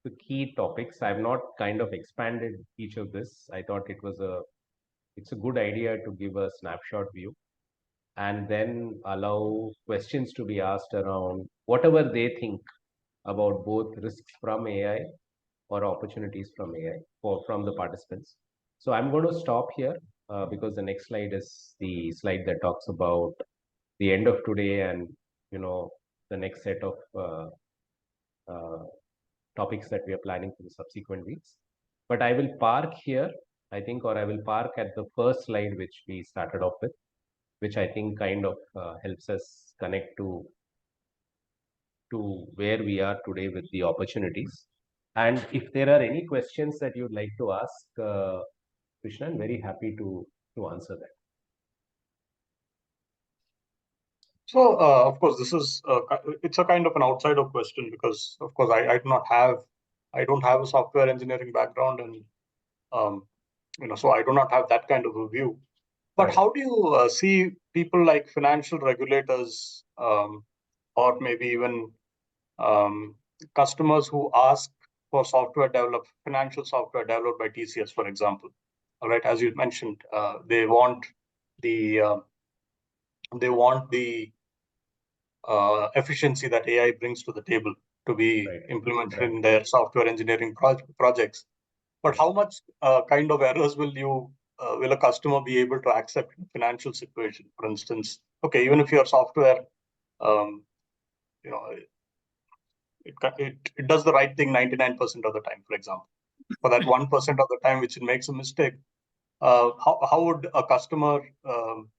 [SPEAKER 1] the key topics. I've not kind of expanded each of this. I thought it's a good idea to give a snapshot view and then allow questions to be asked around whatever they think about both risks from AI or opportunities from AI or from the participants. So I'm going to stop here because the next slide is the slide that talks about the end of today and the next set of uh, topics that we are planning for the subsequent weeks. But I will park here, I think, or I will park at the first slide which we started off with, which I think kind of helps us connect to where we are today with the opportunities. And if there are any questions that you'd like to ask, Krishna, I'm very happy to answer that.
[SPEAKER 2] So, of course, this is it's a kind of an outsider question because, of course, I don't have a software engineering background, and so I do not have that kind of a view. But
[SPEAKER 1] Right.
[SPEAKER 2] how do you see people like financial regulators, or maybe even customers who ask for financial software developed by TCS, for example? All right, as you mentioned, they want the efficiency that AI brings to the table to be
[SPEAKER 1] Right.
[SPEAKER 2] implemented
[SPEAKER 1] Right.
[SPEAKER 2] in their software engineering projects. But how much kind of errors will a customer be able to accept in a financial situation? For instance, okay, even if your software, um, you know, it does the right thing 99% of the time, for example. For that 1% of the time which it makes a mistake, how would a customer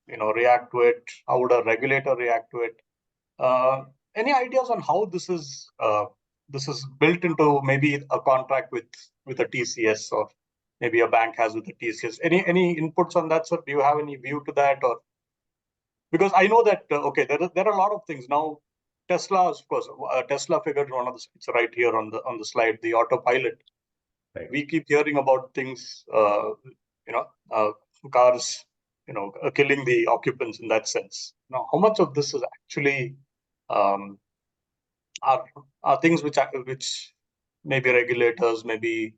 [SPEAKER 2] react to it? How would a regulator react to it? Any ideas on how this is built into maybe a contract with a TCS, or maybe a bank has with a TCS? Any inputs on that, sir? Do you have any view to that? Or because I know that okay, there are a lot of things now. Tesla, of course, Tesla figured one of the, it's right here on the slide, the autopilot.
[SPEAKER 1] Right.
[SPEAKER 2] We keep hearing about things, cars, killing the occupants in that sense. Now, how much of this is actually um, are things which maybe regulators, maybe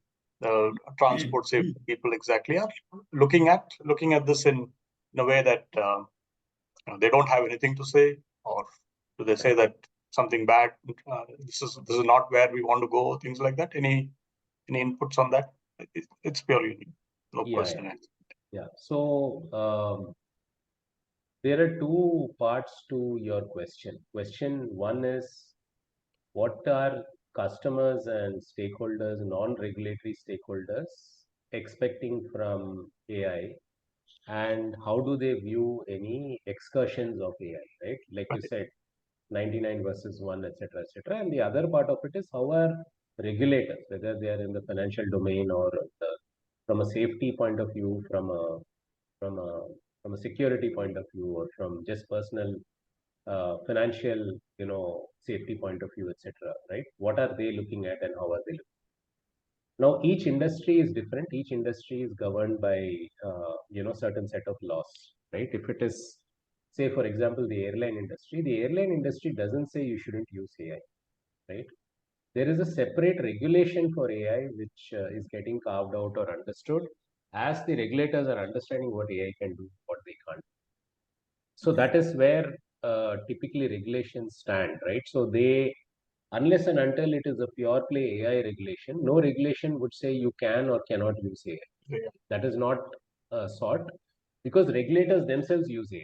[SPEAKER 2] transport safety people exactly are looking at this in a way that they don't have anything to say, or do they say that something bad? This is not where we want to go. Things like that. Any inputs on that? It's purely no
[SPEAKER 1] Yeah.
[SPEAKER 2] question.
[SPEAKER 1] Yeah. So there are two parts to your question. Question one is, what are customers and stakeholders, non-regulatory stakeholders, expecting from AI, and how do they view any excursions of AI, right? Like you said, 99 versus 1, etc., etc. And the other part of it is how are regulators, whether they are in the financial domain or from a safety point of view, from a from a security point of view, or from just personal financial safety point of view, etc., right? What are they looking at and how are they looking? Now each industry is different. Each industry is governed by certain set of laws, right? If it is, say for example, the airline industry doesn't say you shouldn't use AI, right? There is a separate regulation for AI which is getting carved out or understood as the regulators are understanding what AI can do, what they can't. So that is where typically regulations stand, right? So they, unless and until it is a pure play AI regulation, no regulation would say you can or cannot use AI.
[SPEAKER 2] Yeah.
[SPEAKER 1] That is not sought, because regulators themselves use AI.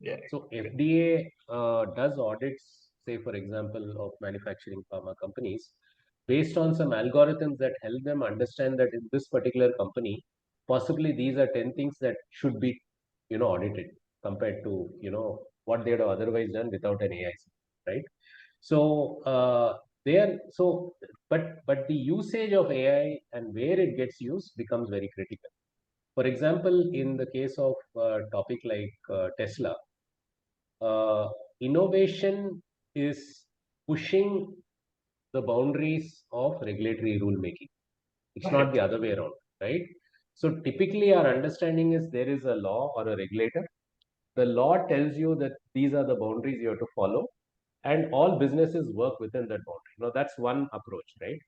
[SPEAKER 2] Yeah.
[SPEAKER 1] So FDA does audits, say for example, of manufacturing pharma companies based on some algorithms that help them understand that in this particular company, possibly these are 10 things that should be, audited compared to, what they would have otherwise done without an AI, right? So but the usage of AI and where it gets used becomes very critical. For example, in the case of a topic like Tesla, uh, innovation is pushing the boundaries of regulatory rule making. It's not
[SPEAKER 2] Right.
[SPEAKER 1] the other way around, right? So typically our understanding is there is a law or a regulator. The law tells you that these are the boundaries you have to follow, and all businesses work within that boundary. Now that's one approach, right?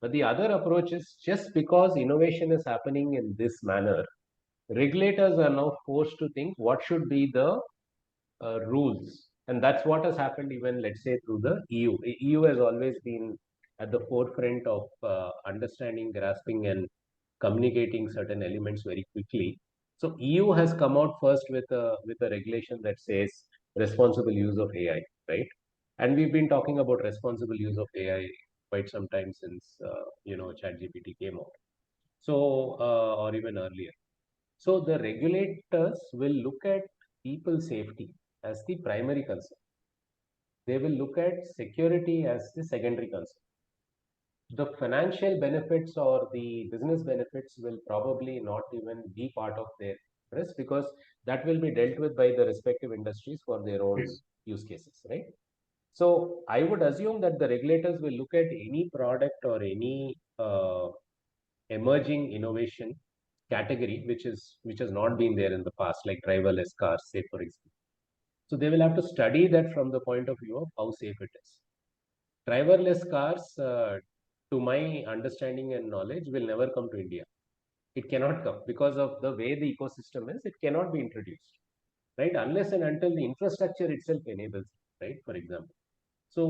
[SPEAKER 1] But the other approach is just because innovation is happening in this manner, regulators are now forced to think what should be the rules. And that's what has happened even, let's say, through the EU. EU has always been at the forefront of understanding, grasping, and communicating certain elements very quickly. So EU has come out first with a regulation that says responsible use of AI, right? And we've been talking about responsible use of AI quite some time since ChatGPT came out. So or even earlier. So the regulators will look at people safety as the primary concern. They will look at security as the secondary concern. The financial benefits or the business benefits will probably not even be part of their interest, because that will be dealt with by the respective industries for their own
[SPEAKER 2] Yes.
[SPEAKER 1] use cases, right? So I would assume that the regulators will look at any product or any emerging innovation category which has not been there in the past, like driverless cars, say for example. So they will have to study that from the point of view of how safe it is. Driverless cars, to my understanding and knowledge, will never come to India. It cannot come because of the way the ecosystem is. It cannot be introduced, right? Unless and until the infrastructure itself enables it, right? For example. So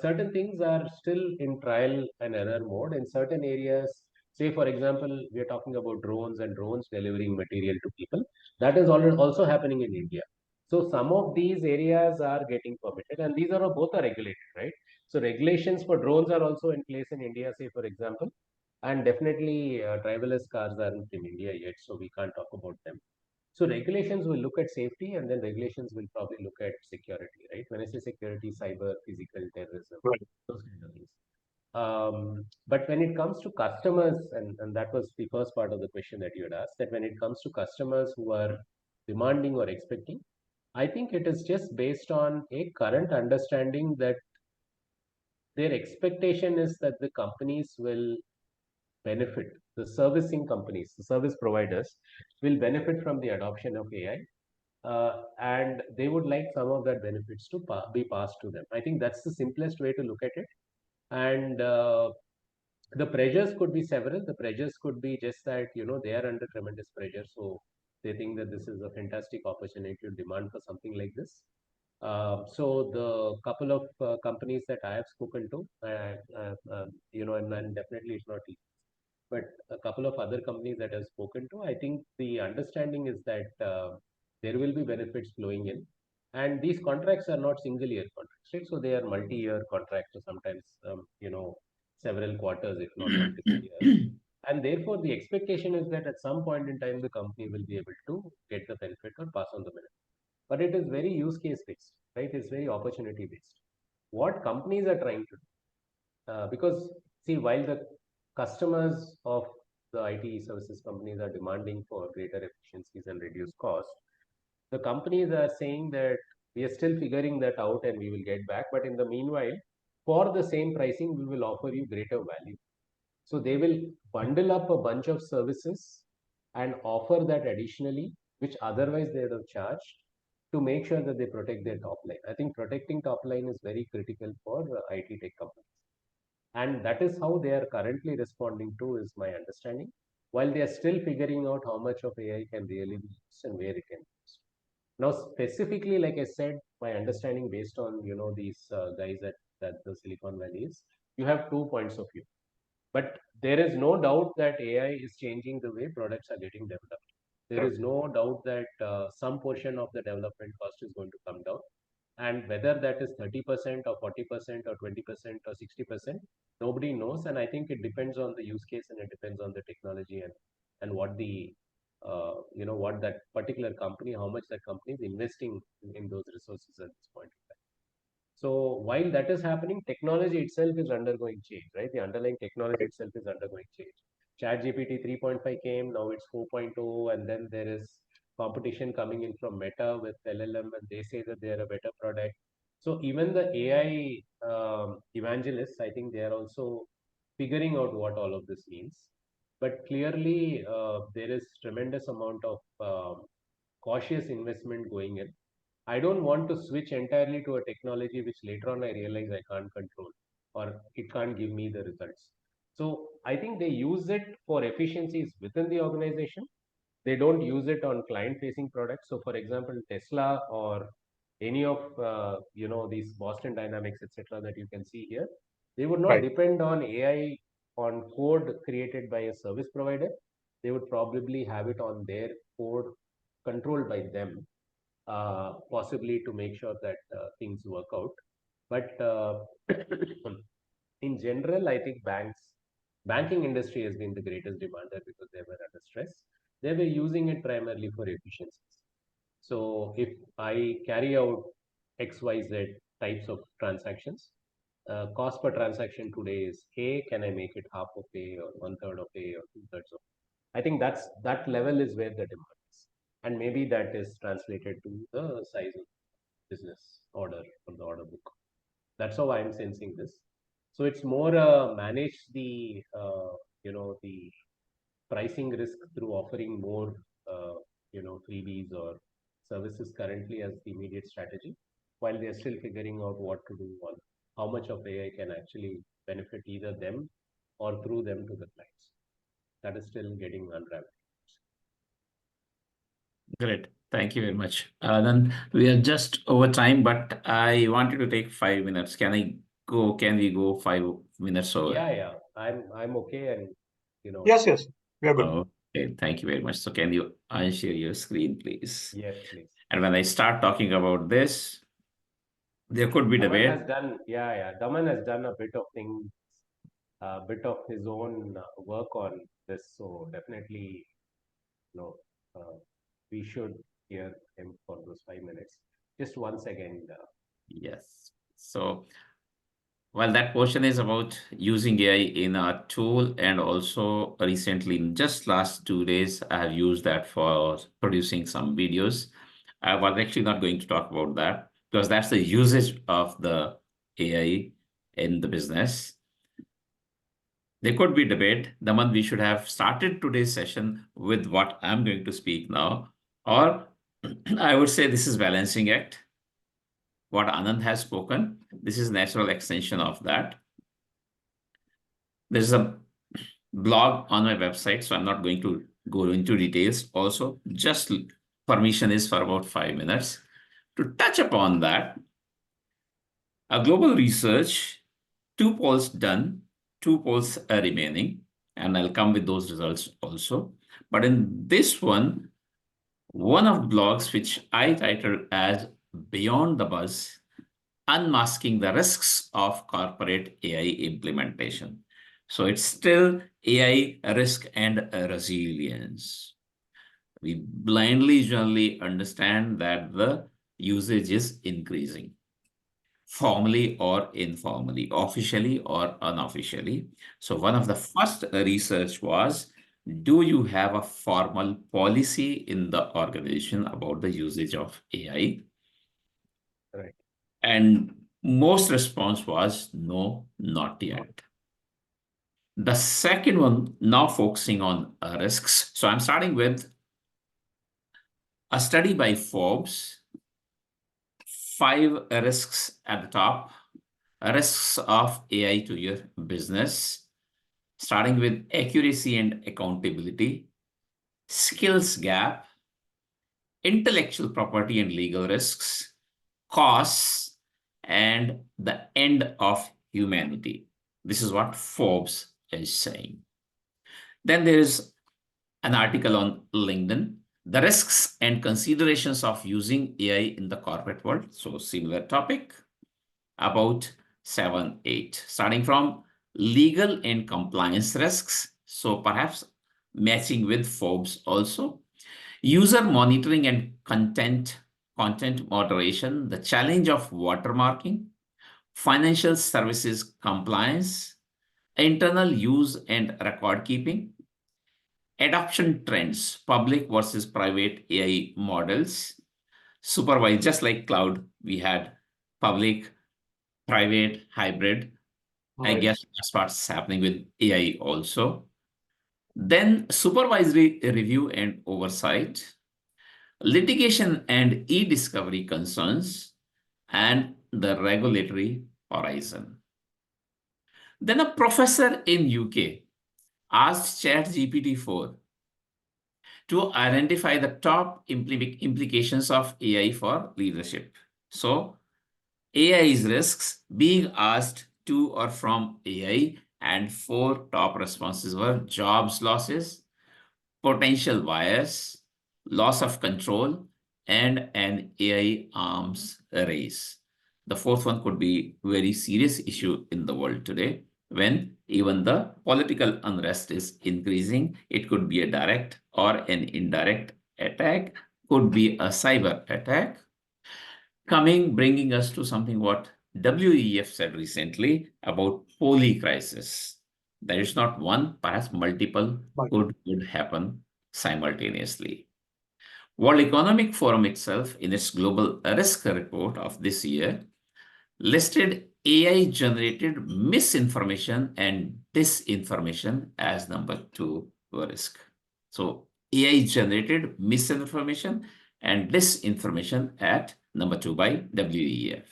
[SPEAKER 1] certain things are still in trial and error mode in certain areas. Say, for example, we are talking about drones and drones delivering material to people. That is already also happening in India. So some of these areas are getting permitted, and these are both are regulated, right? So regulations for drones are also in place in India, say for example, and definitely driverless cars aren't in India yet, so we can't talk about them. So regulations will look at safety, and then regulations will probably look at security, right? When I say security, cyber, physical, terrorism,
[SPEAKER 2] Right.
[SPEAKER 1] those kind of things. But when it comes to customers, and that was the first part of the question that you had asked, that when it comes to customers who are demanding or expecting, I think it is just based on a current understanding that their expectation is that the companies will benefit, the servicing companies, the service providers will benefit from the adoption of AI, and they would like some of that benefits to be passed to them. I think that's the simplest way to look at it. And the pressures could be several. The pressures could be just that, they are under tremendous pressure. So they think that this is a fantastic opportunity to demand for something like this. So the couple of companies that I have spoken to, and definitely it's not easy, but a couple of other companies that I've spoken to, I think the understanding is that there will be benefits flowing in. And these contracts are not single year contracts, right? So they are multi-year contracts, or sometimes, several quarters, if not multiple years. And therefore, the expectation is that at some point in time, the company will be able to get the benefit or pass on the benefit. But it is very use case based, right? It's very opportunity based. What companies are trying to do, because see, while the customers of the IT services companies are demanding for greater efficiencies and reduced costs, the companies are saying that we are still figuring that out and we will get back. But in the meanwhile, for the same pricing, we will offer you greater value. So they will bundle up a bunch of services and offer that additionally, which otherwise they would have charged, to make sure that they protect their top line. I think protecting top line is very critical for IT tech companies. And that is how they are currently responding to, is my understanding, while they are still figuring out how much of AI can really be used and where it can be used. Now, specifically, like I said, my understanding based on these guys at the Silicon Valley is, you have 2 points of view. But there is no doubt that AI is changing the way products are getting developed. There is no doubt that some portion of the development cost is going to come down. And whether that is 30% or 40% or 20% or 60%, nobody knows. And I think it depends on the use case, and it depends on the technology, and what the what that particular company, how much that company is investing in those resources at this point in time. So while that is happening, technology itself is undergoing change, right? The underlying technology itself is undergoing change. ChatGPT 3.5 came, now it's 4.0, and then there is competition coming in from Meta with LLM, and they say that they are a better product. So even the AI evangelists, I think they are also figuring out what all of this means. But clearly, there is tremendous amount of cautious investment going in. I don't want to switch entirely to a technology which later on I realize I can't control or it can't give me the results. So I think they use it for efficiencies within the organization. They don't use it on client-facing products. So, for example, Tesla or any of these Boston Dynamics, etc., that you can see here, they would not
[SPEAKER 2] Right.
[SPEAKER 1] depend on AI on code created by a service provider. They would probably have it on their code controlled by them, possibly to make sure that things work out. But in general, I think banking industry has been the greatest demander because they were under stress. They were using it primarily for efficiencies. So if I carry out XYZ types of transactions, cost per transaction today is A, can I make it half of A or 1/3 of A or 2/3 of A? I think that level is where the demand is. And maybe that is translated to the size of business order from the order book. That's how I'm sensing this. So it's more manage the the pricing risk through offering more freebies or services currently as the immediate strategy, while they're still figuring out what to do on how much of AI can actually benefit either them or through them to the clients. That is still getting unraveled.
[SPEAKER 3] Great. Thank you very much. Then we are just over time, but I wanted to take 5 minutes. Can we go 5 minutes over?
[SPEAKER 1] Yeah. I'm okay, and
[SPEAKER 2] Yes, we are good.
[SPEAKER 3] Okay, thank you very much. So can you unshare your screen, please?
[SPEAKER 1] Yes, please.
[SPEAKER 3] And when I start talking about this, there could be
[SPEAKER 1] Daman
[SPEAKER 3] debate.
[SPEAKER 1] has done, Daman has done a bit of things, a bit of his own work on this. So definitely, we should hear him for those 5 minutes. Just once again.
[SPEAKER 3] Yes. So, well, that portion is about using AI in a tool, and also recently, in just last 2 days, I have used that for producing some videos. I was actually not going to talk about that because that's the usage of the AI in the business. There could be debate. Daman, we should have started today's session with what I'm going to speak now, or I would say this is balancing act. What Anand has spoken, this is natural extension of that. There's a blog on my website, so I'm not going to go into details. Also, just permission is for about 5 minutes. To touch upon that, a global research, 2 polls done, 2 polls are remaining, and I'll come with those results also. But in this one of the blogs which I titled as Beyond the Buzz, Unmasking the Risks of Corporate AI Implementation. So it's still AI risk and resilience. We blindly generally understand that the usage is increasing, formally or informally, officially or unofficially. So one of the first research was, do you have a formal policy in the organization about the usage of AI?
[SPEAKER 1] Right.
[SPEAKER 3] And most response was no, not yet. The second one, now focusing on risks. So I'm starting with a study by Forbes, 5 risks at the top, risks of AI to your business, starting with accuracy and accountability, skills gap, intellectual property and legal risks, costs, and the end of humanity. This is what Forbes is saying. Then there is an article on LinkedIn, the risks and considerations of using AI in the corporate world. So similar topic, about 7, 8, starting from legal and compliance risks. So perhaps matching with Forbes also. User monitoring and content moderation, the challenge of watermarking, financial services compliance, internal use and record keeping, adoption trends, public versus private AI models, supervised, just like cloud, we had public, private, hybrid. I
[SPEAKER 2] Right.
[SPEAKER 3] guess that's what's happening with AI also. Then supervisory review and oversight, litigation and e-discovery concerns, and the regulatory horizon. Then a professor in UK asked ChatGPT-4 to identify the top implications of AI for leadership. So AI's risks being asked to or from AI, and 4 top responses were jobs losses, potential bias, loss of control, and an AI arms race. The 4th one could be a very serious issue in the world today, when even the political unrest is increasing. It could be a direct or an indirect attack, could be a cyber attack. Bringing us to something what WEF said recently about poly crisis. There is not one, perhaps multiple could happen simultaneously. World Economic Forum itself, in its global risk report of this year, listed AI-generated misinformation and disinformation as number 2 risk. So AI-generated misinformation and disinformation at number 2 by WEF.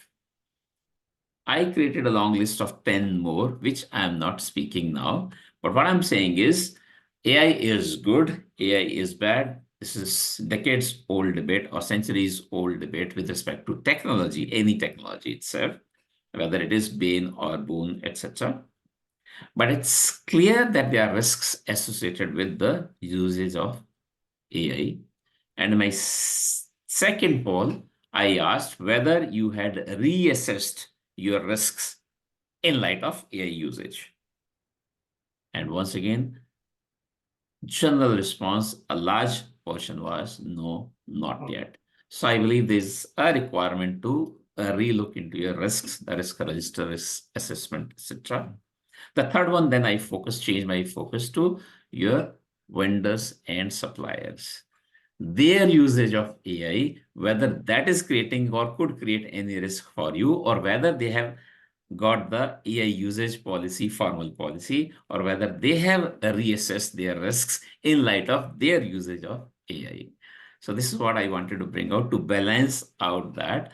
[SPEAKER 3] I created a long list of 10 more, which I'm not speaking now. But what I'm saying is AI is good, AI is bad. This is decades old debate or centuries old debate with respect to technology, any technology itself, whether it is bane or boon, etc. But it's clear that there are risks associated with the usage of AI. And my second poll, I asked whether you had reassessed your risks in light of AI usage. And once again, general response, a large portion was no, not yet. So I believe there's a requirement to relook into your risks, the risk register, risk assessment, etc. The third one, then I changed my focus to your vendors and suppliers. Their usage of AI, whether that is creating or could create any risk for you, or whether they have got the AI usage policy, formal policy, or whether they have reassessed their risks in light of their usage of AI. So this is what I wanted to bring out to balance out that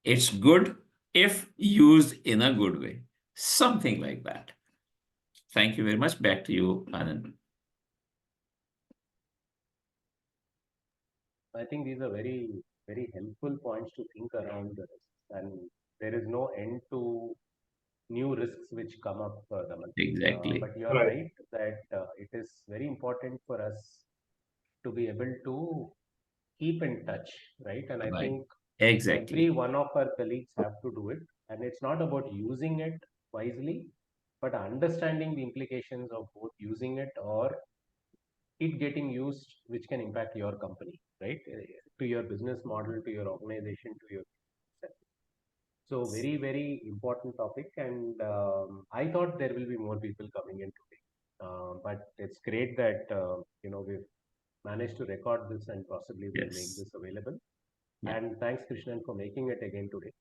[SPEAKER 3] it's good if used in a good way, something like that. Thank you very much. Back to you, Anand.
[SPEAKER 1] I think these are very, very helpful points to think around the risks, and there is no end to new risks which come up, Daman.
[SPEAKER 3] Exactly.
[SPEAKER 1] But you are right that it is very important for us to be able to keep in touch, right? And I think
[SPEAKER 3] Exactly.
[SPEAKER 1] every one of our colleagues have to do it, and it's not about using it wisely, but understanding the implications of both using it or it getting used, which can impact your company, right? To your business model, to your organization, to your. So very, very important topic, and I thought there will be more people coming in today, but it's great that we've managed to record this and possibly we'll make this available.
[SPEAKER 3] Yeah.
[SPEAKER 1] And thanks, Krishnan, for making it again today.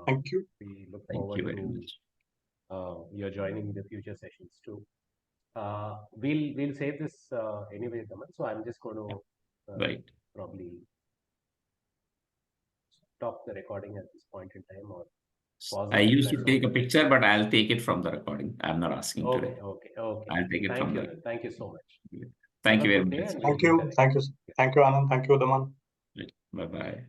[SPEAKER 2] Thank you.
[SPEAKER 1] We look
[SPEAKER 3] Thank
[SPEAKER 1] forward
[SPEAKER 3] you very
[SPEAKER 1] to
[SPEAKER 3] much.
[SPEAKER 1] your joining the future sessions too. We'll save this anyway, Daman. So I'm just going to probably stop the recording at this point in time, or pause it.
[SPEAKER 3] I used to take a picture, but I'll take it from the recording. I'm not asking today.
[SPEAKER 1] Okay.
[SPEAKER 3] I'll take it from there.
[SPEAKER 1] Thank you so much.
[SPEAKER 3] Thank you very
[SPEAKER 1] Have a good
[SPEAKER 3] much.
[SPEAKER 1] day and
[SPEAKER 2] Thank you. Thank you. Thank you, Anand. Thank you, Daman.
[SPEAKER 3] Bye-bye.